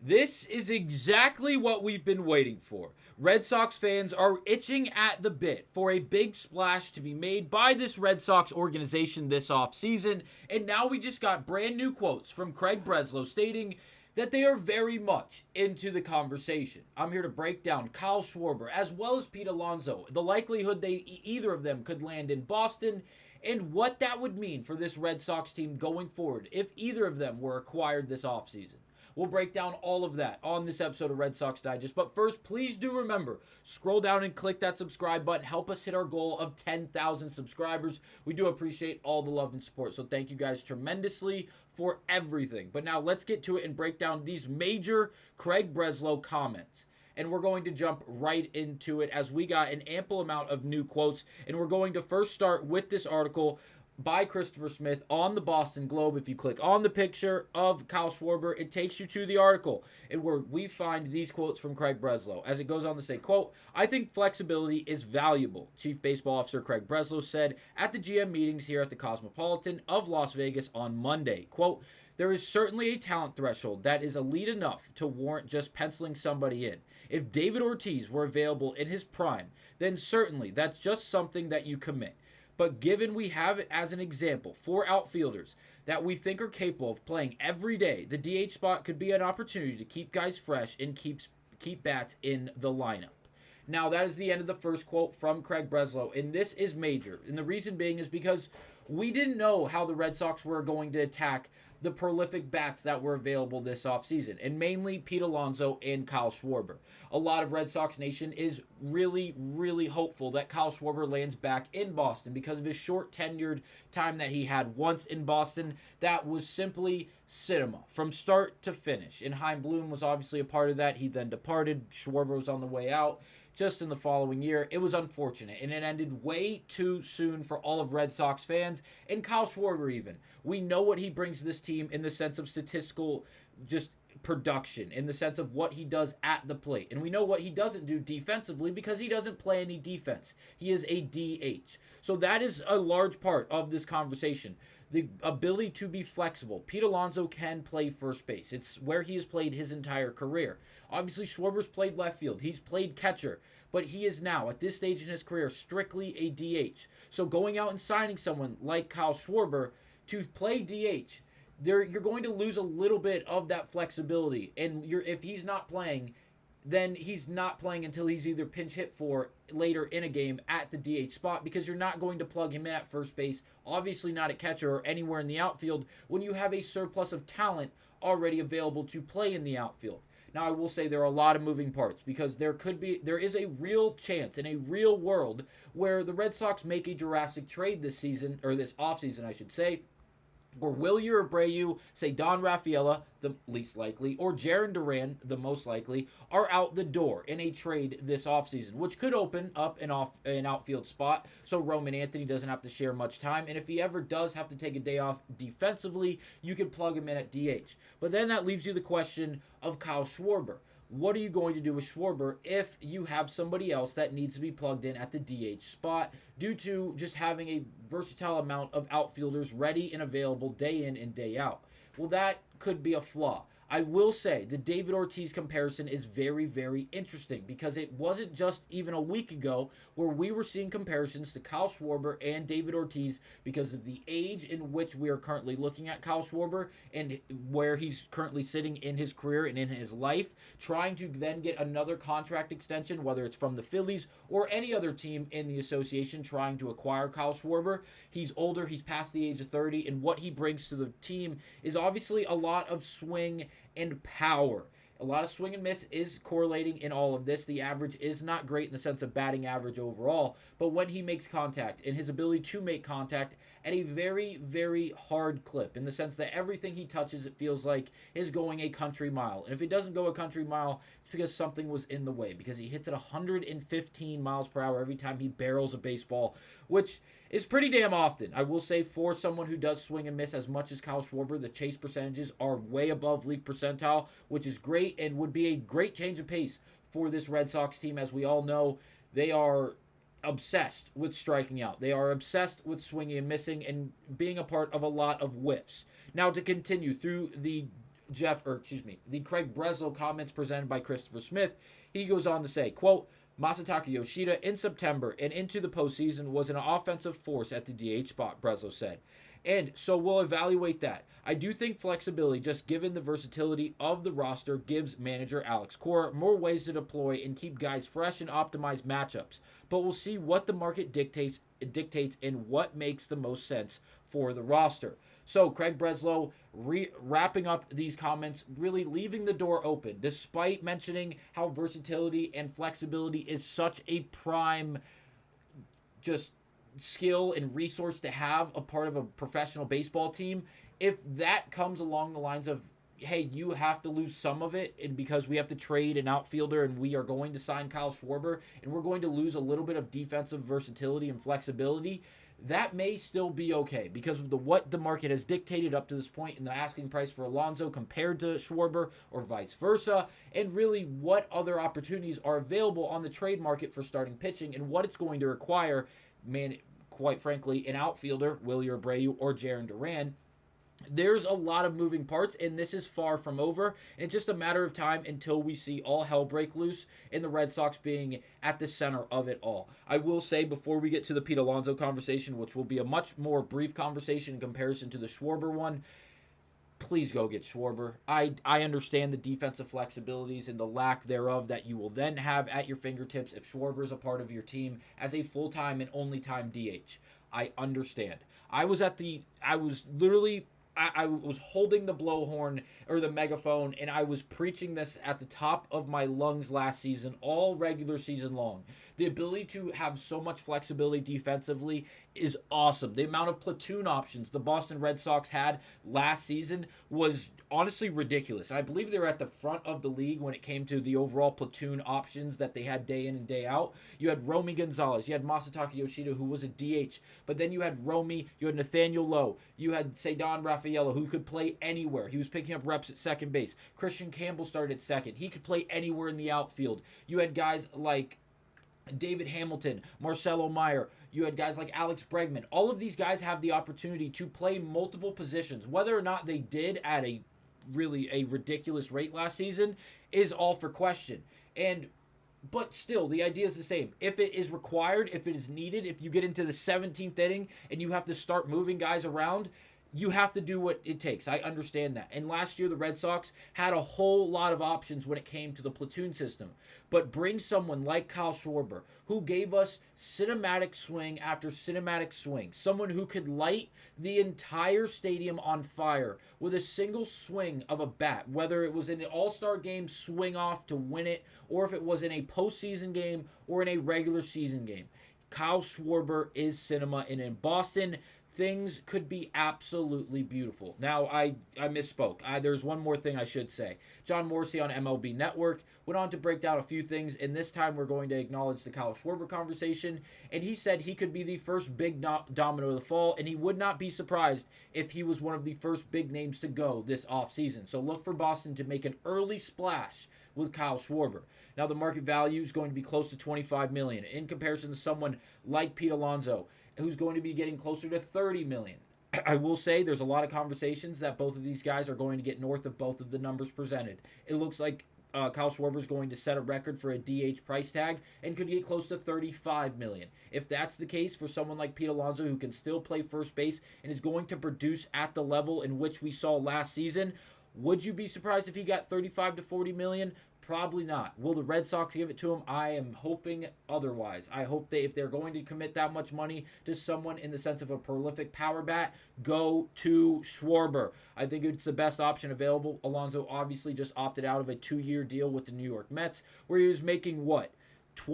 This is exactly what we've been waiting for. Red Sox fans are itching at the bit for a big splash to be made by this Red Sox organization this offseason, and now we just got brand new quotes from Craig Breslow stating that they are very much into the conversation. I'm here to break down Kyle Schwarber as well as Pete Alonso, the likelihood either of them could land in Boston, and what that would mean for this Red Sox team going forward if either of them were acquired this offseason. We'll break down all of that on this episode of Red Sox Digest. But first, please do remember, scroll down and click that subscribe button. Help us hit our goal of 10,000 subscribers. We do appreciate all the love and support. So thank you guys tremendously for everything. But now let's get to it and break down these major Craig Breslow comments. And we're going to jump right into it as we got an ample amount of new quotes. And we're going to first start with this article by Christopher Smith on the Boston Globe. If you click on the picture of Kyle Schwarber, it takes you to the article and where we find these quotes from Craig Breslow. As it goes on to say, quote, "I think flexibility is valuable," Chief Baseball Officer Craig Breslow said at the GM meetings here at the Cosmopolitan of Las Vegas on Monday. Quote, "There is certainly a talent threshold that is elite enough to warrant just penciling somebody in. If David Ortiz were available in his prime, then certainly that's just something that you commit. But given we have it as an example, 4 outfielders that we think are capable of playing every day, the DH spot could be an opportunity to keep guys fresh and keep bats in the lineup." Now, that is the end of the first quote from Craig Breslow, and this is major. And the reason being is because we didn't know how the Red Sox were going to attack the prolific bats that were available this offseason, and mainly Pete Alonso and Kyle Schwarber. A lot of Red Sox Nation is really, really hopeful that Kyle Schwarber lands back in Boston because of his short tenured time that he had once in Boston. That was simply cinema from start to finish. And Chaim Bloom was obviously a part of that. He then departed. Schwarber was on the way out just in the following year. It was unfortunate, and it ended way too soon for all of Red Sox fans, and Kyle Schwarber even. We know what he brings to this team in the sense of statistical just production, in the sense of what he does at the plate. And we know what he doesn't do defensively because he doesn't play any defense. He is a DH. So that is a large part of this conversation. The ability to be flexible. Pete Alonso can play first base. It's where he has played his entire career. Obviously, Schwarber's played left field. He's played catcher. But he is now, at this stage in his career, strictly a DH. So going out and signing someone like Kyle Schwarber to play DH, you're going to lose a little bit of that flexibility. And if he's not playing, then he's not playing until he's either pinch hit for later in a game at the DH spot, because you're not going to plug him in at first base, obviously not at catcher or anywhere in the outfield, when you have a surplus of talent already available to play in the outfield. Now, I will say there are a lot of moving parts because there is a real chance in a real world where the Red Sox make a Jurassic trade this season, or this offseason, I should say, or Wilyer Abreu, say Don Rafaela, the least likely, or Jarren Duran, the most likely, are out the door in a trade this offseason, which could open up an outfield spot so Roman Anthony doesn't have to share much time. And if he ever does have to take a day off defensively, you can plug him in at DH. But then that leaves you the question of Kyle Schwarber. What are you going to do with Schwarber if you have somebody else that needs to be plugged in at the DH spot due to just having a versatile amount of outfielders ready and available day in and day out? Well, that could be a flaw. I will say the David Ortiz comparison is very, very interesting because it wasn't just even a week ago where we were seeing comparisons to Kyle Schwarber and David Ortiz because of the age in which we are currently looking at Kyle Schwarber and where he's currently sitting in his career and in his life, trying to then get another contract extension, whether it's from the Phillies or any other team in the association trying to acquire Kyle Schwarber. He's older, he's past the age of 30, and what he brings to the team is obviously a lot of swing and power. A lot of swing and miss is correlating in all of this. The average is not great in the sense of batting average overall, but when he makes contact and his ability to make contact at a very, very hard clip, in the sense that everything he touches, it feels like, is going a country mile. And if it doesn't go a country mile, it's because something was in the way, because he hits at 115 miles per hour every time he barrels a baseball, which is pretty damn often. I will say, for someone who does swing and miss as much as Kyle Schwarber, the chase percentages are way above league percentile, which is great and would be a great change of pace for this Red Sox team. As we all know, they are obsessed with striking out. They are obsessed with swinging and missing and being a part of a lot of whiffs. Now, to continue through the the Craig Breslow comments presented by Christopher Smith. He goes on to say, quote, Masataka Yoshida in September and into the postseason was an offensive force at the DH spot, Breslow said. And so we'll evaluate that. I do think flexibility, just given the versatility of the roster, gives manager Alex Cora more ways to deploy and keep guys fresh and optimize matchups. But we'll see what the market dictates and what makes the most sense for the roster. So Craig Breslow wrapping up these comments, really leaving the door open, despite mentioning how versatility and flexibility is such a prime just skill and resource to have a part of a professional baseball team. If that comes along the lines of, hey, you have to lose some of it, and because we have to trade an outfielder and we are going to sign Kyle Schwarber and we're going to lose a little bit of defensive versatility and flexibility, that may still be okay because of what the market has dictated up to this point in the asking price for Alonso compared to Schwarber or vice versa, and really what other opportunities are available on the trade market for starting pitching and what it's going to require, quite frankly, an outfielder, Willy Abreu or Jarren Duran. There's a lot of moving parts, and this is far from over. And it's just a matter of time until we see all hell break loose and the Red Sox being at the center of it all. I will say before we get to the Pete Alonso conversation, which will be a much more brief conversation in comparison to the Schwarber one, please go get Schwarber. I understand the defensive flexibilities and the lack thereof that you will then have at your fingertips if Schwarber is a part of your team as a full-time and only-time DH. I understand. I was holding the blowhorn or the megaphone, and I was preaching this at the top of my lungs last season, all regular season long. The ability to have so much flexibility defensively is awesome. The amount of platoon options the Boston Red Sox had last season was honestly ridiculous. I believe they were at the front of the league when it came to the overall platoon options that they had day in and day out. You had Romy Gonzalez, you had Masataka Yoshida, who was a DH, but then you had Romy, you had Nathaniel Lowe, you had Cedar Rafael, who could play anywhere. He was picking up reps at second base. Christian Campbell started at second. He could play anywhere in the outfield. You had guys like David Hamilton, Marcelo Meyer, you had guys like Alex Bregman. All of these guys have the opportunity to play multiple positions. Whether or not they did at a ridiculous rate last season is all for question. But still, the idea is the same. If it is required, if it is needed, if you get into the 17th inning and you have to start moving guys around, you have to do what it takes. I understand that. And last year, the Red Sox had a whole lot of options when it came to the platoon system. But bring someone like Kyle Schwarber, who gave us cinematic swing after cinematic swing. Someone who could light the entire stadium on fire with a single swing of a bat, whether it was in an all-star game swing off to win it, or if it was in a postseason game or in a regular season game. Kyle Schwarber is cinema, and in Boston, things could be absolutely beautiful. Now, I misspoke. There's one more thing I should say. John Morrissey on MLB Network went on to break down a few things, and this time we're going to acknowledge the Kyle Schwarber conversation, and he said he could be the first big domino of the fall, and he would not be surprised if he was one of the first big names to go this offseason. So look for Boston to make an early splash with Kyle Schwarber. Now, the market value is going to be close to $25 million in comparison to someone like Pete Alonso, who's going to be getting closer to $30 million. I will say there's a lot of conversations that both of these guys are going to get north of both of the numbers presented. It looks like Kyle Schwarber is going to set a record for a DH price tag and could get close to $35 million. If that's the case for someone like Pete Alonso, who can still play first base and is going to produce at the level in which we saw last season, would you be surprised if he got $35 to $40 million? Probably not. Will the Red Sox give it to him? I am hoping otherwise. I hope if they're going to commit that much money to someone in the sense of a prolific power bat, go to Schwarber. I think it's the best option available. Alonso obviously just opted out of a 2-year deal with the New York Mets, where he was making what? He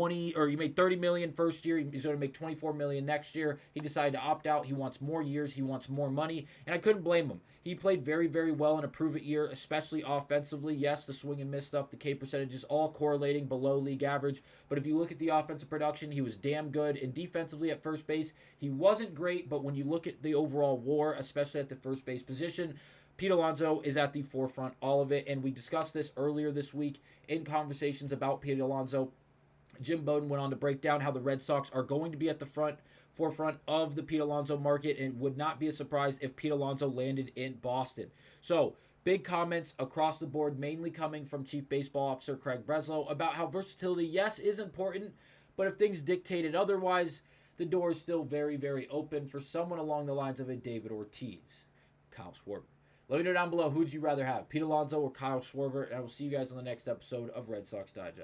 made $30 million first year. He's going to make $24 million next year. He decided to opt out. He wants more years. He wants more money, and I couldn't blame him. He played very, very well in a prove-it year, especially offensively. Yes, the swing and miss stuff, the K percentages, all correlating below league average. But if you look at the offensive production, he was damn good. And defensively at first base, he wasn't great. But when you look at the overall WAR, especially at the first base position, Pete Alonso is at the forefront, all of it. And we discussed this earlier this week in conversations about Pete Alonso. Jim Bowden went on to break down how the Red Sox are going to be at the forefront of the Pete Alonso market, and would not be a surprise if Pete Alonso landed in Boston. So Big comments across the board, mainly coming from Chief Baseball Officer Craig Breslow, about how versatility, yes, is important, but if things dictated otherwise, the door is still very, very open for someone along the lines of a David Ortiz, Kyle Schwarber. Let me know down below, who would you rather have, Pete Alonso or Kyle Schwarber, and I will see you guys on the next episode of Red Sox Digest.